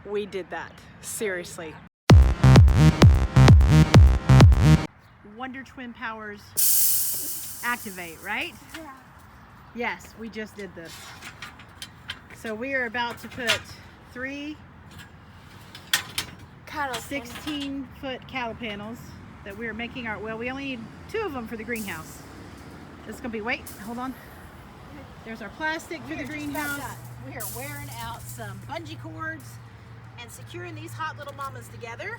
We did that. Seriously. Wonder Twin Powers activate, right? Yeah. Yes, we just did this. So we are about to put 3 Cattle 16-foot cattle panels that we are making our, well, we only need 2 of them for the greenhouse. It's gonna be, wait, hold on. There's our plastic for the greenhouse. We are wearing out some bungee cords and securing these hot little mamas together.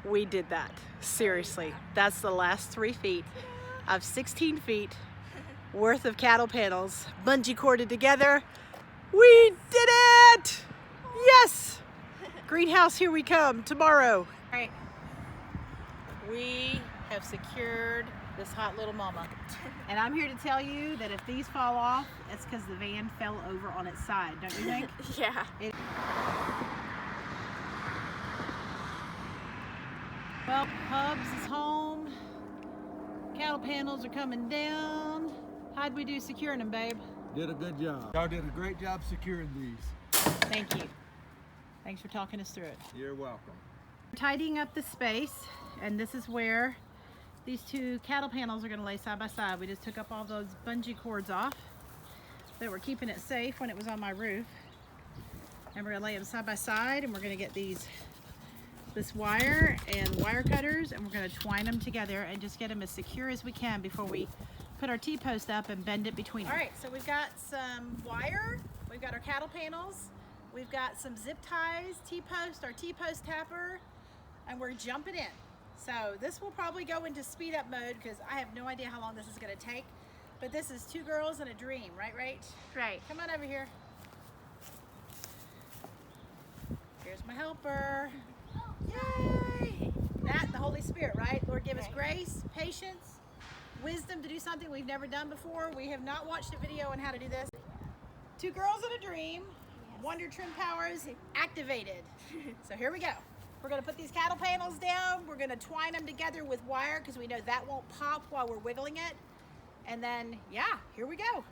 We did that. Seriously. That's the last 3 feet of 16 feet worth of cattle panels bungee corded together. We did it! Yes! Greenhouse, here we come tomorrow. All right. We have secured this hot little mama. And I'm here to tell you that if these fall off, it's because the van fell over on its side, don't you think? Yeah. Well, Hubs is home. Cattle panels are coming down. How'd we do securing them, babe? Did a good job. Y'all did a great job securing these. Thank you. Thanks for talking us through it. You're welcome. We're tidying up the space, and this is where these 2 cattle panels are going to lay side by side. We just took up all those bungee cords off that were keeping it safe when it was on my roof. And we're going to lay them side by side, and we're going to get this wire and wire cutters, and we're going to twine them together and just get them as secure as we can before we put our T-post up and bend it between them. All right, so we've got some wire, we've got our cattle panels, we've got some zip ties, T-post, our T-post tapper, and we're jumping in. So this will probably go into speed up mode because I have no idea how long this is going to take, but this is 2 girls and a dream, right? Right. Come on over here. Here's my helper. Yay! That and the Holy Spirit, right? Lord, give us grace, patience, wisdom to do something we've never done before. We have not watched a video on how to do this. 2 girls and a dream. Yes. Wonder Twin Powers activated. So here we go. We're going to put these cattle panels down. We're going to twine them together with wire because we know that won't pop while we're wiggling it. And then, yeah, here we go.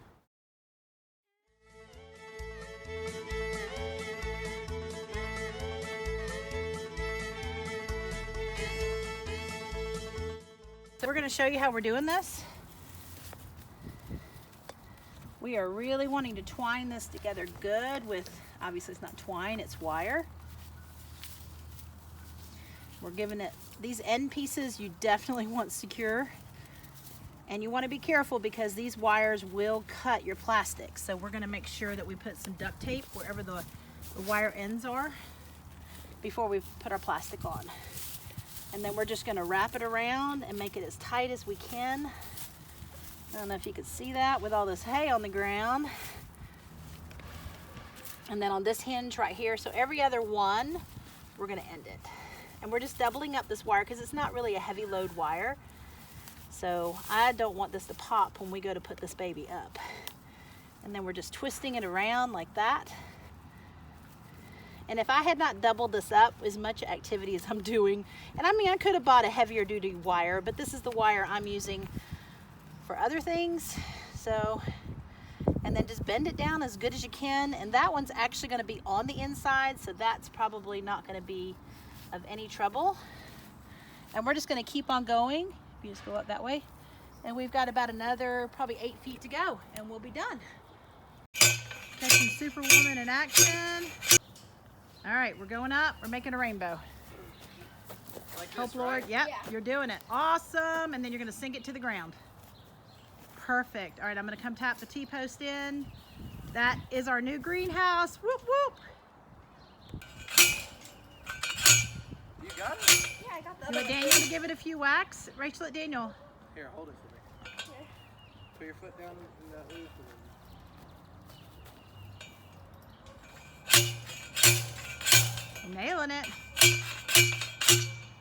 So we're going to show you how we're doing this. We are really wanting to twine this together good with, obviously it's not twine, it's wire. We're giving it, these end pieces you definitely want secure. And you want to be careful because these wires will cut your plastic. So we're going to make sure that we put some duct tape wherever the wire ends are before we put our plastic on. And then we're just going to wrap it around and make it as tight as we can. I don't know if you could see that with all this hay on the ground. And then on this hinge right here, so every other one, we're going to end it. And we're just doubling up this wire because it's not really a heavy load wire. So I don't want this to pop when we go to put this baby up. And then we're just twisting it around like that. And if I had not doubled this up as much activity as I'm doing, and I mean I could have bought a heavier duty wire, but this is the wire I'm using for other things. So, and then just bend it down as good as you can. And that one's actually going to be on the inside, so that's probably not going to be of any trouble. And we're just going to keep on going. You just go up that way. And we've got about another probably 8 feet to go, and we'll be done. Catching Superwoman in action. All right, we're going up. We're making a rainbow. Like Hope, this, Lord. right? Yep, Yeah. You're doing it. Awesome. And then you're going to sink it to the ground. Perfect. All right, I'm going to come tap the T-post in. That is our new greenhouse. Whoop, whoop. You got it? Yeah, I got the You other want Daniel to give it a few whacks? Rachel, let Daniel. Here, hold it for me. one. Put your foot down in that loop. Nailing it.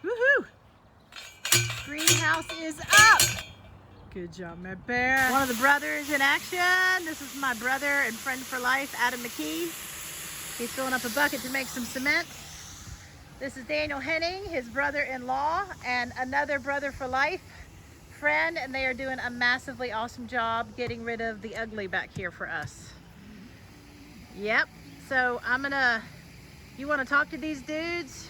Woohoo! Greenhouse is up. Good job, my bear. One of the brothers in action. This is my brother and friend for life, Adam McKee. He's filling up a bucket to make some cement. This is Daniel Henning, his brother-in-law, and another brother for life friend, and they are doing a massively awesome job getting rid of the ugly back here for us. Yep, so you want to talk to these dudes,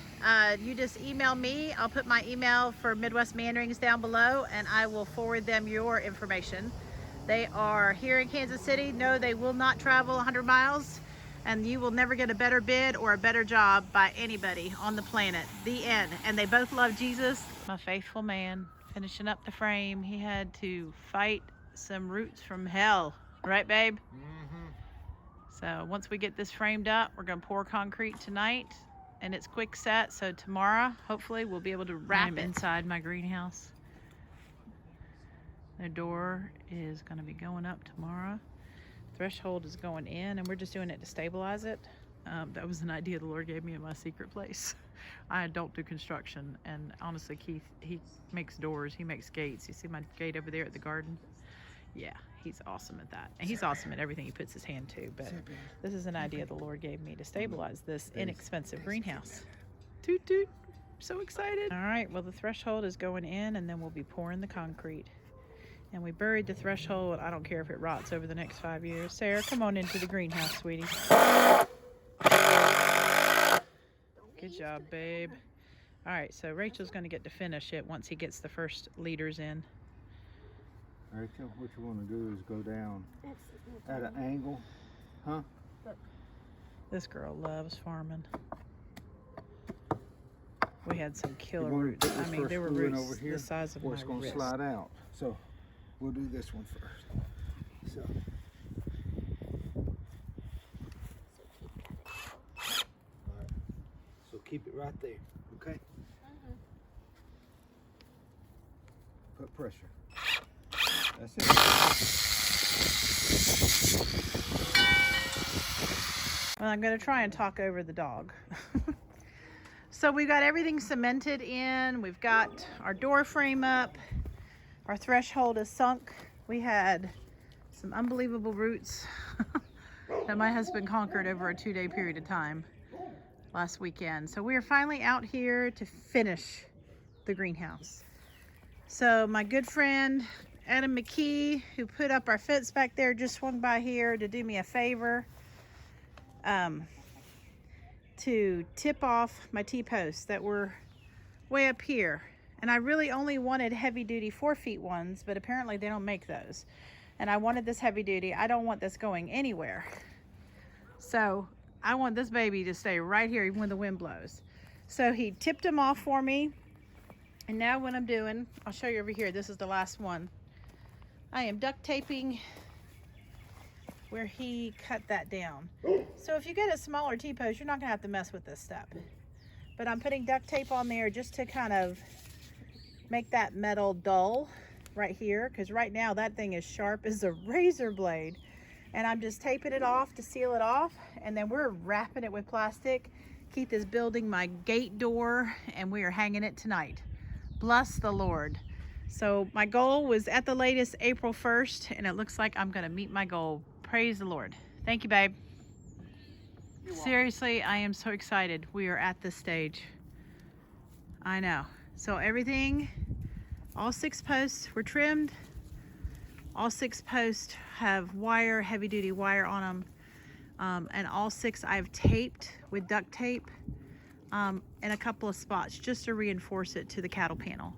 you just email me. I'll put my email for Midwest Meanderings down below, and I will forward them your information. They are here in Kansas City. No, they will not travel 100 miles, and you will never get a better bid or a better job by anybody on the planet. The end. And they both love Jesus. My faithful man, finishing up the frame. He had to fight some roots from hell. Right, babe? Mm-hmm. So once we get this framed up, we're gonna pour concrete tonight, and it's quick set, so tomorrow, hopefully, we'll be able to wrap it inside my greenhouse. The door is gonna be going up tomorrow. Threshold is going in, and we're just doing it to stabilize it. That was an idea the Lord gave me in my secret place. I don't do construction, and honestly, Keith, he makes doors, he makes gates. You see my gate over there at the garden? Yeah, he's awesome at that. And he's awesome at everything he puts his hand to, but this is an idea the Lord gave me to stabilize this inexpensive greenhouse. Toot toot, so excited. All right, well, the threshold is going in, and then we'll be pouring the concrete. And we buried the threshold. I don't care if it rots over the next 5 years. Sarah, come on into the greenhouse, sweetie. Good job, babe. All right, so Rachel's gonna get to finish it once he gets the first leaders in. Rachel, what you want to do is go down at an angle, huh? This girl loves farming. We had some killer roots. I mean, there were roots over here, the size of my wrist. It's going to slide out. So we'll do this one first. So. All right. So keep it right there, okay? Put pressure. That's it. Well, I'm going to try and talk over the dog. So we've got everything cemented in. We've got our door frame up. Our threshold is sunk. We had some unbelievable roots that my husband conquered over a 2-day period of time last weekend. So we are finally out here to finish the greenhouse. So my good friend Adam McKee, who put up our fence back there, just swung by here to do me a favor, to tip off my T-posts that were way up here. And I really only wanted heavy duty 4-feet ones, but apparently they don't make those. And I wanted this heavy duty. I don't want this going anywhere. So I want this baby to stay right here even when the wind blows. So he tipped them off for me. And now what I'm doing, I'll show you over here. This is the last one. I am duct taping where he cut that down. So if you get a smaller T-post, you're not gonna have to mess with this step. But I'm putting duct tape on there just to kind of make that metal dull right here, because right now that thing is sharp as a razor blade. And I'm just taping it off to seal it off, and then we're wrapping it with plastic. Keith is building my gate door, and we are hanging it tonight. Bless the Lord. So my goal was at the latest April 1st, and it looks like I'm gonna meet my goal. Praise the Lord. Thank you, babe. Seriously, I am so excited. We are at this stage. I know. So everything, all 6 posts were trimmed. All 6 posts have wire, heavy duty wire on them. And all 6 I've taped with duct tape in a couple of spots just to reinforce it to the cattle panel.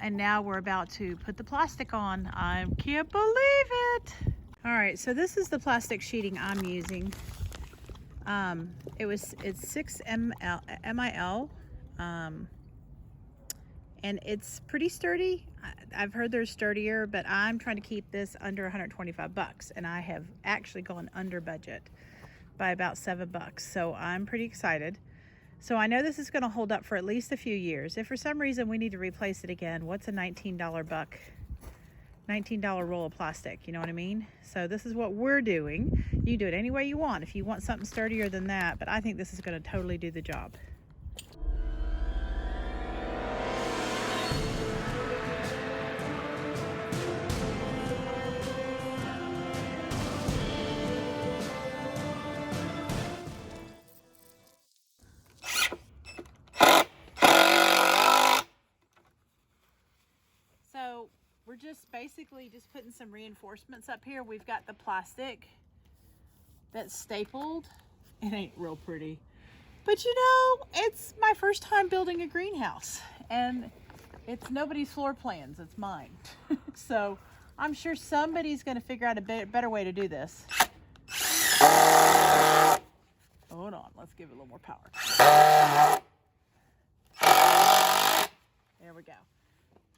And now we're about to put the plastic on. I can't believe it. All right, so this is the plastic sheeting I'm using. It's 6 MIL, and it's pretty sturdy. I've heard there's sturdier, but I'm trying to keep this under 125 bucks, and I have actually gone under budget by about $7. So I'm pretty excited. So I know this is going to hold up for at least a few years. If for some reason we need to replace it again, what's a $19 roll of plastic? You know what I mean? So this is what we're doing. You do it any way you want. If you want something sturdier than that, but I think this is going to totally do the job. just basically just putting some reinforcements up here. We've got the plastic that's stapled. It ain't real pretty, but you know, it's my first time building a greenhouse, and it's nobody's floor plans, it's mine. So I'm sure somebody's going to figure out a better way to do this. Hold on, let's give it a little more power. There we go.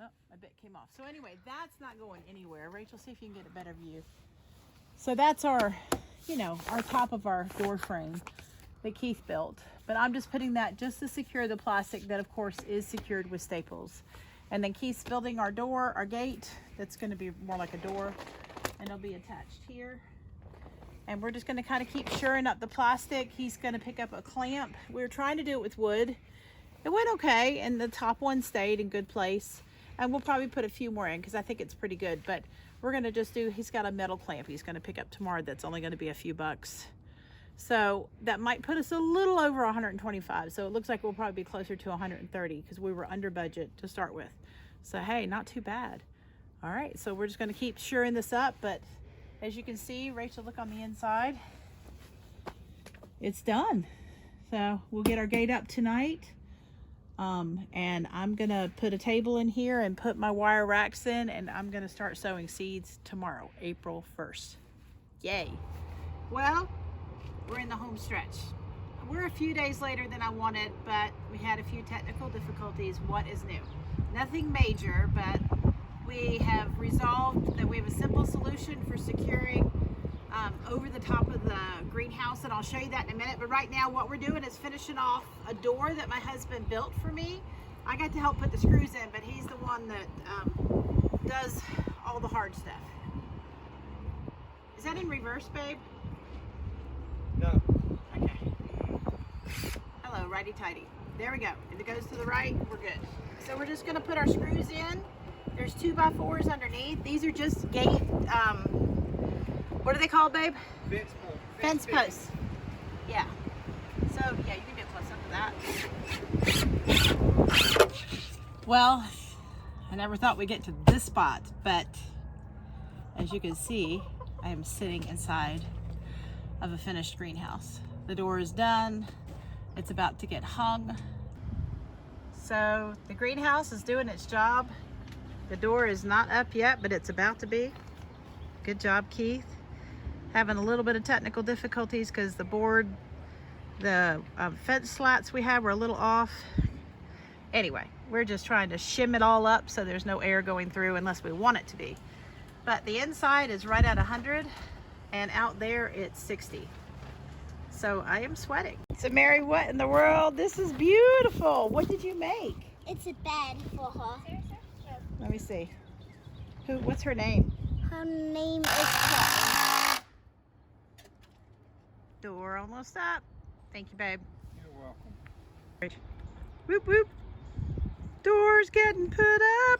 Oh, my bit came off. So anyway, that's not going anywhere. Rachel, see if you can get a better view. So that's our, you know, our top of our door frame that Keith built. But I'm just putting that just to secure the plastic that of course is secured with staples. And then Keith's building our door, our gate, that's going to be more like a door, and it'll be attached here. And we're just going to kind of keep shoring up the plastic. He's going to pick up a clamp. We were trying to do it with wood. It went okay, and the top one stayed in good place. And we'll probably put a few more in because I think it's pretty good. But we're going to just do, he's got a metal clamp he's going to pick up tomorrow that's only going to be a few bucks. So that might put us a little over 125. So it looks like we'll probably be closer to 130 because we were under budget to start with. So hey, not too bad. All right, so we're just going to keep shoring this up. But as you can see, Rachel, look on the inside. It's done. So we'll get our gate up tonight. And I'm gonna put a table in here and put my wire racks in, and I'm gonna start sowing seeds tomorrow, April 1st. Yay. Well, we're in the home stretch. We're a few days later than I wanted, but we had a few technical difficulties. What is new? Nothing major, but we have resolved that we have a simple solution for securing over the top of the greenhouse, and I'll show you that in a minute. But right now what we're doing is finishing off a door that my husband built for me. I got to help put the screws in, but he's the one that does all the hard stuff. Is that in reverse, babe? No. Okay. Hello, righty-tighty. There we go. If it goes to the right, we're good. So we're just gonna put our screws in. There's 2x4s underneath. These are just gate, what are they called, babe? Fence posts. Yeah. So, yeah, you can get close up to that. Well, I never thought we'd get to this spot, but as you can see, I am sitting inside of a finished greenhouse. The door is done. It's about to get hung. So the greenhouse is doing its job. The door is not up yet, but it's about to be. Good job, Keith. Having a little bit of technical difficulties because the board, the fence slats we had were a little off. Anyway, we're just trying to shim it all up so there's no air going through unless we want it to be. But the inside is right at 100, and out there it's 60. So I am sweating. So Mary, what in the world? This is beautiful. What did you make? It's a bed for her. Let me see. What's her name? Her name is Kitten. Door almost up. Thank you, babe. You're welcome. Right. Whoop, whoop. Door's getting put up.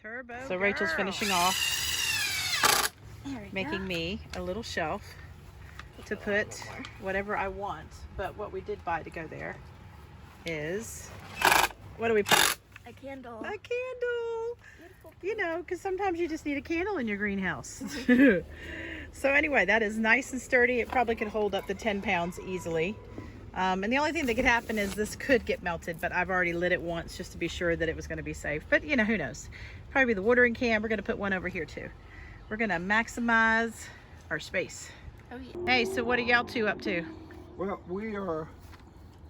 Turbo. So Rachel's finishing off, making me a little shelf to put whatever I want. But what we did buy to go there is, what do we put? A candle. A candle. You know, because sometimes you just need a candle in your greenhouse. So anyway, that is nice and sturdy. It probably could hold up to 10 pounds easily. And the only thing that could happen is this could get melted, but I've already lit it once just to be sure that it was going to be safe. But you know, who knows? Probably the watering can. We're going to put one over here too. We're going to maximize our space. Oh, yeah. Hey, so what are y'all two up to? Well, we are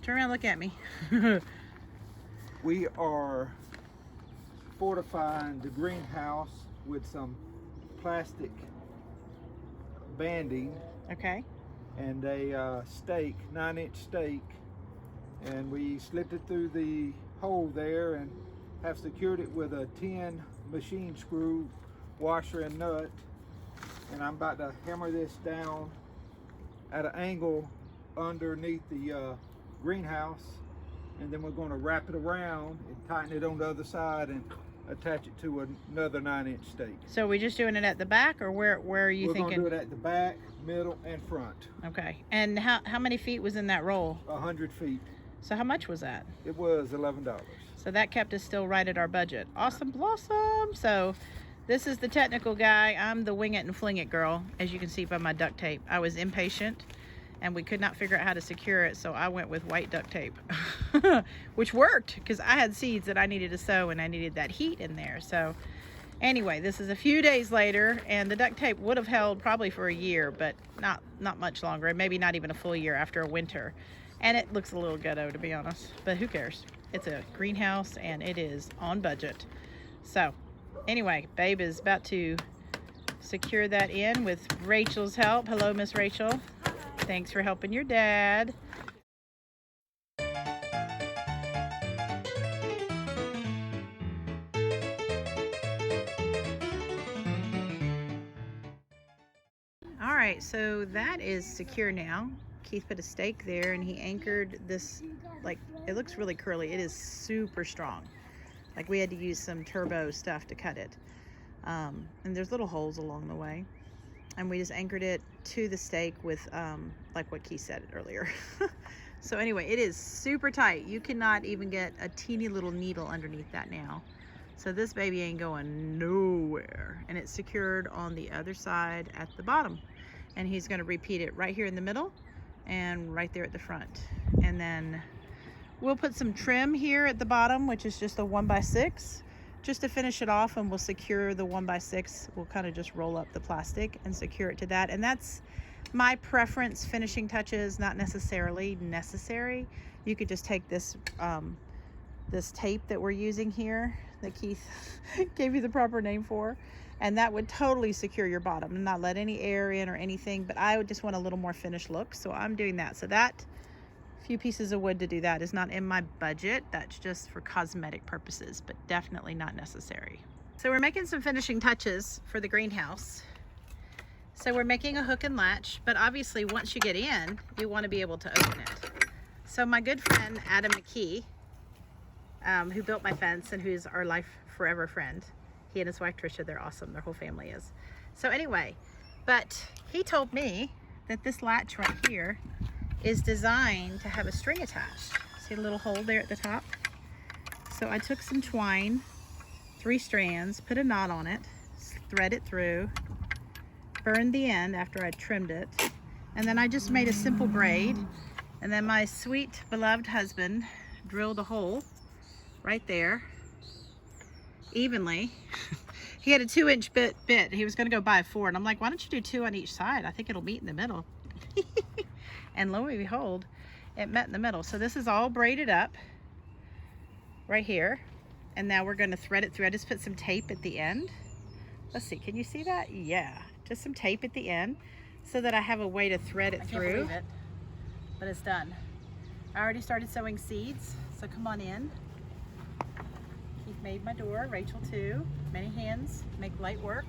Turn around, look at me. we are fortifying the greenhouse with some plastic banding Okay. and a stake, 9-inch stake, and we slipped it through the hole there and have secured it with a 10 machine screw washer and nut, and I'm about to hammer this down at an angle underneath the greenhouse, and then we're going to wrap it around and tighten it on the other side and attach it to another 9-inch stake. So are we just doing it at the back, or where are you thinking? We're gonna do it at the back, middle, and front. Okay. And how many feet was in that roll? 100 feet. So how much was that? It was $11. So that kept us still right at our budget. Awesome blossom. So this is the technical guy. I'm the wing it and fling it girl, as you can see by my duct tape. I was impatient and we could not figure out how to secure it, so I went with white duct tape, which worked because I had seeds that I needed to sow and I needed that heat in there. So anyway, this is a few days later, and the duct tape would have held probably for a year, but not much longer, and maybe not even a full year after a winter. And it looks a little ghetto, to be honest, but who cares? It's a greenhouse and it is on budget. So anyway, babe is about to secure that in with Rachel's help. Hello, Miss Rachel. Thanks for helping your dad. All right, so that is secure now. Keith put a stake there and he anchored this, like, it looks really curly. It is super strong. Like, we had to use some turbo stuff to cut it. And there's little holes along the way. And we just anchored it to the stake with, like what Keith said earlier. So anyway, it is super tight. You cannot even get a teeny little needle underneath that now. So this baby ain't going nowhere. And it's secured on the other side at the bottom. And he's gonna repeat it right here in the middle and right there at the front. And then we'll put some trim here at the bottom, which is just a 1x6, just to finish it off, and we'll secure the 1x6. We'll kind of just roll up the plastic and secure it to that. And that's my preference. Finishing touches, not necessarily necessary. You could just take this this tape that we're using here, that Keith gave you the proper name for, and that would totally secure your bottom and not let any air in or anything. But I would just want a little more finished look, so I'm doing that. So that few pieces of wood to do that is not in my budget. That's just for cosmetic purposes, but definitely not necessary. So we're making some finishing touches for the greenhouse. So we're making a hook and latch, but obviously once you get in, you want to be able to open it. So my good friend Adam McKee, who built my fence and who's our life forever friend, he and his wife Trisha, they're awesome, their whole family is. So anyway, but he told me that this latch right here is designed to have a string attached. See a little hole there at the top? So I took some twine, 3 strands, put a knot on it, thread it through, burned the end after I trimmed it, and then I just made a simple braid. And then my sweet beloved husband drilled a hole right there evenly. He had a 2-inch bit. He was going to go buy a 4, and I'm like, why don't you do 2 on each side? I think it'll meet in the middle. And lo and behold, it met in the middle. So this is all braided up right here, and now we're going to thread it through. I just put some tape at the end. Let's see, can you see that? Yeah, just some tape at the end so that I have a way to thread it through. I can't believe it, but it's done. I already started sowing seeds, so come on in. Keith made my door, Rachel too. Many hands make light work.